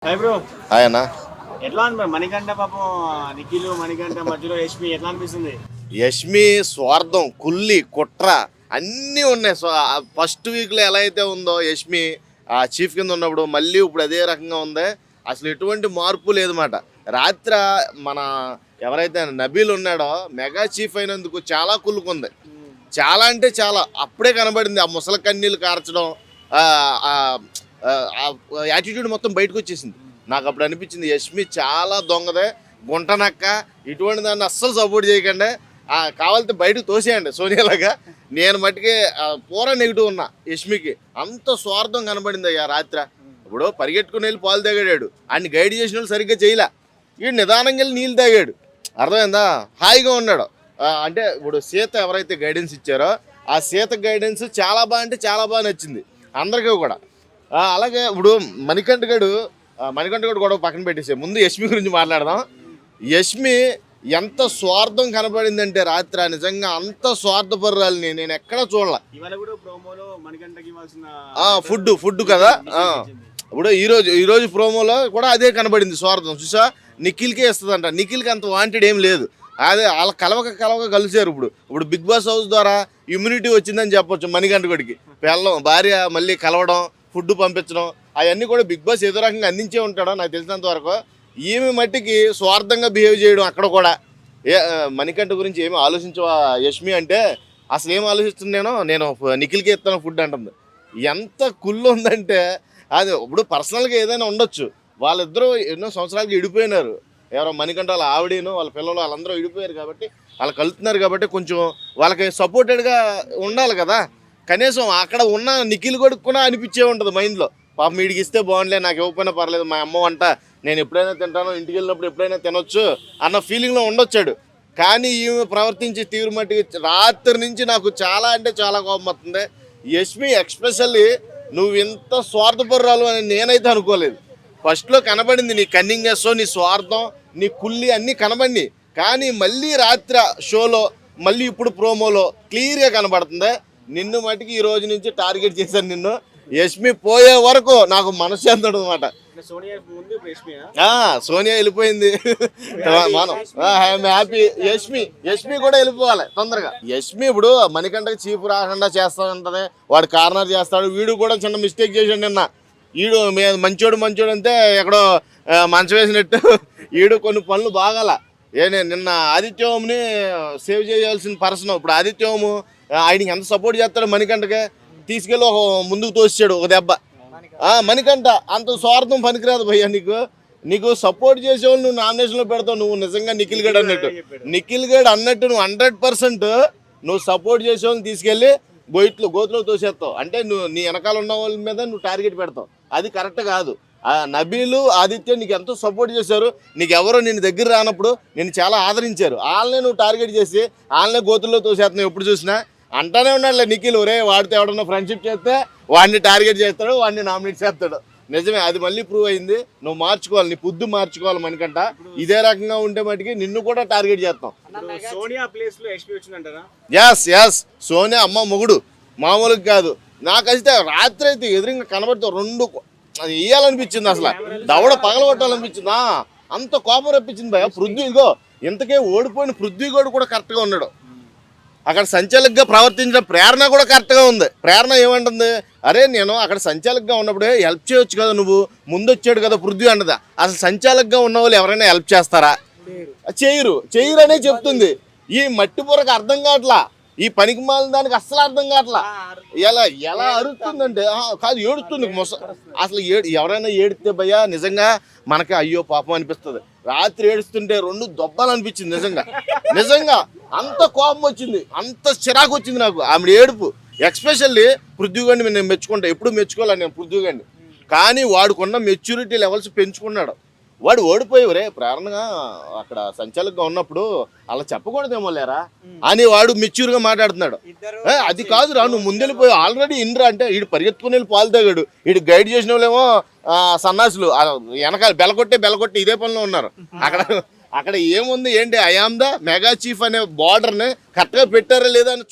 Hi bro. Hi అన్న. ఎట్లా ఉంది మరి మణికంఠ పాపం నిఖిల్ మణికంఠ మధ్యలో యష్మి ఎట్లా అనిపిస్తుంది? యష్మి స్వార్థం, కుల్లి, కుట్ర అన్నీ ఉన్నాయి. సో ఫస్ట్ వీక్లో ఎలా అయితే ఉందో యష్మి ఆ చీఫ్ కింద ఉన్నప్పుడు మళ్ళీ ఇప్పుడు అదే రకంగా ఉంది. అసలు ఎటువంటి మార్పు లేదన్నమాట. రాత్ర మన ఎవరైతే నబీల్ ఉన్నాడో మెగా చీఫ్ అయినందుకు చాలా కుళ్ళుకుంది. చాలా అంటే చాలా అప్పుడే కనబడింది. ఆ ముసలి కన్నీళ్ళు కార్చడం, యాటిట్యూడ్ మొత్తం బయటకు వచ్చేసింది. నాకు అప్పుడు అనిపించింది యష్మి చాలా దొంగదే, గుంటనక్క, ఇటువంటి దాన్ని అస్సలు సపోర్ట్ చేయకండి, కావాలంటే బయటకు తోసేయండి సోనియాలాగా. నేను మట్టుకే పూరా నెగిటివ్ ఉన్నా యష్మికి. అంత స్వార్థం కనబడింది అయ్యా రాత్ర. ఇప్పుడు పరిగెట్టుకుని వెళ్ళి పాలు తాగాడు, ఆయన్ని గైడ్ చేసిన వాళ్ళు సరిగ్గా చేయలే. వీడు నిదానంగా వెళ్ళి నీళ్ళు తాగాడు, అర్థమైందా, హాయిగా ఉన్నాడు. అంటే ఇప్పుడు సీత ఎవరైతే గైడెన్స్ ఇచ్చారో ఆ సీత గైడెన్స్ చాలా బాగా అంటే చాలా బాగా నచ్చింది అందరికీ కూడా. అలాగే ఇప్పుడు మణికంఠ గడు గొడవ పక్కన పెట్టేసే ముందు యష్మి గురించి మాట్లాడదాం. యష్మి ఎంత స్వార్థం కనపడిందంటే రాత్రి నిజంగా అంత స్వార్థపరురాలని నేను ఎక్కడా చూడలే. ఫుడ్ కదా. ఇప్పుడు ఈరోజు ప్రోమోలో కూడా అదే కనబడింది స్వార్థం. చూసా, నిఖిల్కే ఇస్తుందంట. నిఖిల్కి అంత వాంటెడ్ ఏం లేదు. అదే వాళ్ళ కలవక కలిసారు. ఇప్పుడు బిగ్ బాస్ హౌస్ ద్వారా ఇమ్యూనిటీ వచ్చిందని చెప్పొచ్చు మణికంఠ గడికి. భార్య మళ్ళీ కలవడం, ఫుడ్ పంపించడం అవన్నీ కూడా బిగ్ బాస్ ఏదో రకంగా అందించే ఉంటాడో నాకు తెలిసినంత వరకు. ఈమె మట్టికి స్వార్థంగా బిహేవ్ చేయడం అక్కడ కూడా. మణికంఠ గురించి ఏమి ఆలోచించవా యష్మి అంటే, అసలు ఏం ఆలోచిస్తున్నానో నేను నిఖిల్కి ఇస్తాను ఫుడ్ అంటుంది. ఎంత కుళ్ళు ఉందంటే అది. ఇప్పుడు పర్సనల్గా ఏదైనా ఉండొచ్చు, వాళ్ళిద్దరూ ఎన్నో సంవత్సరాలకి విడిపోయినారు. ఎవరో మణికంఠ వాళ్ళ ఆవిడను వాళ్ళ పిల్లలు వాళ్ళందరూ విడిపోయారు కాబట్టి వాళ్ళు కలుతున్నారు కాబట్టి కొంచెం వాళ్ళకి సపోర్టెడ్గా ఉండాలి కదా. కనీసం అక్కడ ఉన్న నిఖిల్ కొడుకు కూడా అనిపించే ఉంటుంది మైండ్లో, పాపం వీడికి ఇస్తే బాగుండలే, నాకు ఇవ్వకపోయినా పర్లేదు, మా అమ్మ వంట నేను ఎప్పుడైనా తింటాను, ఇంటికి వెళ్ళినప్పుడు ఎప్పుడైనా తినొచ్చు అన్న ఫీలింగ్లో ఉండొచ్చాడు. కానీ ఈమె ప్రవర్తించే తీవ్ర మట్టికి రాత్రి నుంచి నాకు చాలా అంటే చాలా కోపం వస్తుంది. యష్మి ఎక్స్పెషల్లీ నువ్వు ఇంత స్వార్థపరురాలు అని నేనైతే అనుకోలేదు. ఫస్ట్లో కనబడింది నీ కన్నింగ్నెస్, నీ స్వార్థం, నీ కుల్లి అన్నీ కనబడి, కానీ మళ్ళీ రాత్రి షోలో మళ్ళీ ఇప్పుడు ప్రోమోలో క్లియర్గా కనబడుతుంది. నిన్ను మటుకి ఈ రోజు నుంచి టార్గెట్ చేశాను నిన్ను. యష్మి పోయే వరకు నాకు మనశ్శాంతి అనమాట. సోనియా వెళ్ళిపోయింది, మనం హ్యాపీ. యష్మి కూడా వెళ్ళిపోవాలి తొందరగా. యష్మి ఇప్పుడు మణికంఠకి చీఫ్ రాకుండా చేస్తానంటది, వాడు కార్నర్ చేస్తాడు. వీడు కూడా చిన్న మిస్టేక్ చేశాడు నిన్న. ఈడు మంచోడు అంతే ఎక్కడో మంచం వేసినట్టు ఈడు కొన్ని పనులు బాగాల. నిన్న ఆదిత్యోమ్ని సేవ్ చేయాల్సిన పర్సన్ ఇప్పుడు ఆదిత్యోము ఆయనకి ఎంత సపోర్ట్ చేస్తాడు మణికంఠకి, తీసుకెళ్ళి ఒక ముందుకు తోసాడు ఒక దెబ్బ. మణికంఠ అంత స్వార్థం పనికిరాదు భయ్యా. నీకు సపోర్ట్ చేసేవాళ్ళు నువ్వు నామినేషన్లో పెడతావు. నువ్వు నిజంగా నిఖిల్ గడ్ అన్నట్టు నువ్వు 100% నువ్వు సపోర్ట్ చేసేవాళ్ళని తీసుకెళ్ళి గోతులో తోసేస్తావు. అంటే నువ్వు నీ వెనకాల ఉన్న వాళ్ళ మీద నువ్వు టార్గెట్ పెడతావు. అది కరెక్ట్ కాదు. నబీలు, ఆదిత్య నీకు ఎంతో సపోర్ట్ చేశారు. నీకు ఎవరో నిన్ను దగ్గర రానప్పుడు నిన్ను చాలా ఆదరించారు. వాళ్ళనే నువ్వు టార్గెట్ చేసి వాళ్ళనే గోతుల్లో తోసేస్తున్నావు. ఎప్పుడు చూసినా అంటానే ఉన్నాడులే నిఖిల్, ఒరే వాడితో ఎవడన్నా ఫ్రెండ్షిప్ చేస్తే వాడిని టార్గెట్ చేస్తాడు, వాడిని నామినేట్ చేస్తాడు. నిజమే, అది మళ్ళీ ప్రూవ్ అయింది. నువ్వు మార్చుకోవాలి, నీ పొద్దు మార్చుకోవాలి మణికంఠ. ఇదే రకంగా ఉంటే మటుకి నిన్ను కూడా టార్గెట్ చేస్తాం. సోనియా ప్లేస్ లో యష్మి వచ్చిందంటారా? ఎస్ సోనియా అమ్మ మొగుడు మామూలుగా కాదు. నాకైతే రాత్రి అయితే ఎదురుగా కనబడితే రెండు అది వేయాలనిపించింది, అసలు దవడ పగలగొట్టాలనిపించింది. అంత కోపం రప్పించింది భయ. పృథ్వీగో ఇంతకే ఓడిపోయిన పృథ్వీగోడు కూడా కరెక్ట్గా ఉన్నాడు. అక్కడ సంచాలకుగా ప్రవర్తించిన ప్రేరణ కూడా కరెక్ట్గా ఉంది. ప్రేరణ ఏమంటుంది, అరే నేను అక్కడ సంచాలకుగా ఉన్నప్పుడే హెల్ప్ చేయొచ్చు కదా, నువ్వు ముందు వచ్చాడు కదా పృథ్వీ అన్నదా. అసలు సంచాలకుగా ఉన్న వాళ్ళు ఎవరైనా హెల్ప్ చేస్తారా? చేయరు అనే చెప్తుంది. ఈ మట్టి పొరకు అర్థం కావట్లా, ఈ పనికి మాలిన దానికి అస్సలు అర్థం కావట్లా. ఎలా అరుస్తుందంటే కాదు, ఏడుస్తుంది అసలు ఎవరైనా ఏడితే భయ్యా నిజంగా మనకి అయ్యో పాపం అనిపిస్తుంది. రాత్రి ఏడుస్తుంటే రెండు దొబ్బాలు అనిపించింది నిజంగా. అంత కోపం వచ్చింది, అంత చిరాకు వచ్చింది నాకు ఆమె ఏడుపు. ఎక్స్పెషల్లీ పృథ్వీగాడిని నేను మెచ్చుకుంటా, ఎప్పుడు మెచ్చుకోవాలి నేను పృథ్వీగాడిని. కానీ వాడుకున్న మెచ్యూరిటీ లెవెల్స్ పెంచుకున్నాడు. వాడు ఓడిపోయేవరే ప్రేరణగా అక్కడ సంచాలకుగా ఉన్నప్పుడు అలా చెప్పకూడదేమో లేరా అని వాడు మెచ్యూర్గా మాట్లాడుతున్నాడు. అది కాదురా, నువ్వు ముందెళ్ళిపోయి ఆల్రెడీ ఇన్రా అంటే వీడు పరిగెత్తుకుని వెళ్ళి పాలు తాగాడు. వీడు గైడ్ చేసిన వాళ్ళేమో సన్నాసులు వెనకాల బెలకొట్టి ఇదే పనిలో ఉన్నారు. అక్కడ ఏముంది ఏంటి, I am the mega chief అనే బార్డర్ని కరెక్ట్గా పెట్టారా లేదా అని